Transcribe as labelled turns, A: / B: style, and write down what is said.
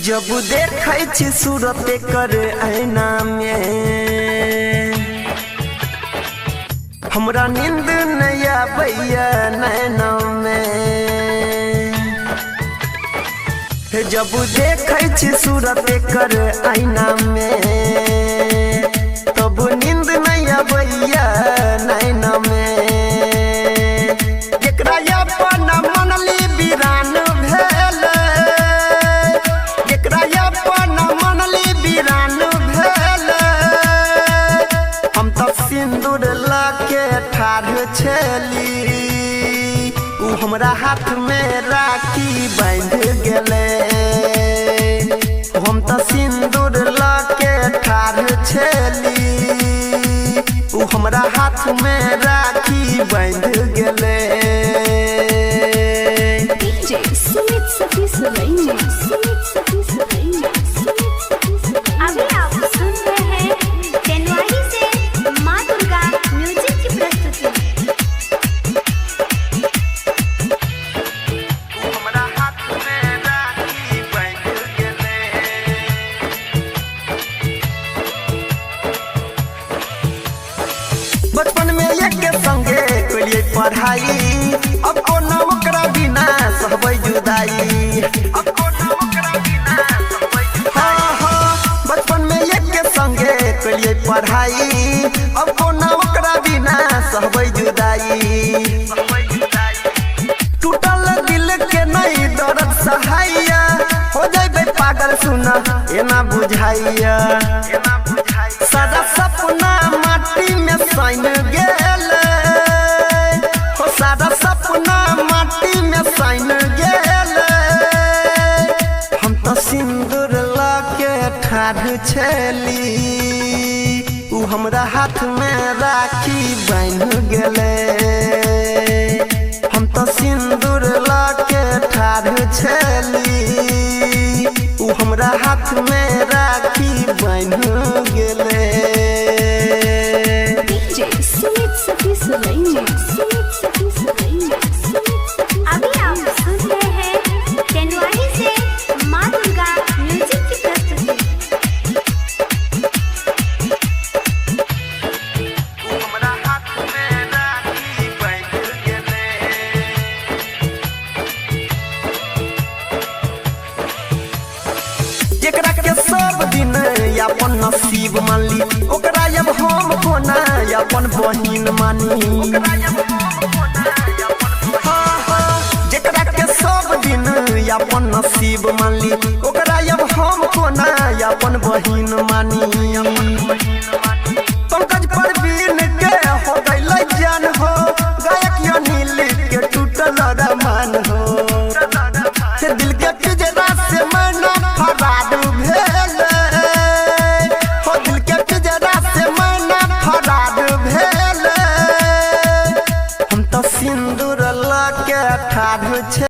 A: जब देखै छी सूरत कर आईना में हमरा नींद नहीं आबैया नैना में। जब देखै छी सूरत कर आईना में तब नींद नहीं आबैया नैना में। एकरा अपन मनली वीरान भेल, एकरा अपन मनली वीरान भेल। हम तो सिंदूर लाके ठाढ़ छली, उ हमरा हाथ में राखी बांध गेले। हम तो सिंदूर लाके ठाढ़ छली, उ हमरा हाथ में राखी बांध गेले।
B: DJ सुमित सतीश रैना, सुमित सतीश रैना, सुमित सतीश रैना।
C: अभी आप सुन रहे हैं जनवरी से माँ दुर्गा म्यूजिक की प्रस्तुति।
A: हमरा हाथ में राखी बांध गेले। बचपन में एक संगे कलिए पढ़ाई, अब कोनो ओकरा बिना सहबै जुदाई। अब कोनो ओकरा बिना सहबै जुदाई। हाँ हाँ बचपन में एक संगे कलिए पढ़ाई, अब कोनो ओकरा बिना सहबै जुदाई। टूटल दिल के नहीं दर्द सहाइया, हो जाइबे पागल सुना एना बुझाइया। सारा सपना माटी में सैन गेल, हो सारा सपना माटी में सैन गेल। हम तो सिंदूर लाके ठाढ़ छली, उ हमरा हाथ में राखी बांध गेले। हम तो सिंदूर लाके ठाढ़ छली, उ हमरा हाथ में राखी बांध गेले।
B: DJ सुमित सतीश रैना, सुमित सतीश रैना, सुमित सतीश।
C: अभी आप सुन रहे हैं जनवरी से माँ दुर्गा म्यूजिक की प्रस्तुति।
A: हमरा हाथ में राखी बांध गेले। जेकरा के सब दिन अपन नसीब मानली, ओकरा अब हम कोना अपन बहिन मानी। हाँ हाँ जेकरा के सब दिन अपन नसीब मानली, ओकरा अब हम कोना अपन बहिन मानी। पंकज परवीन के हो गइल जान हो, गायक अनिल के टूटल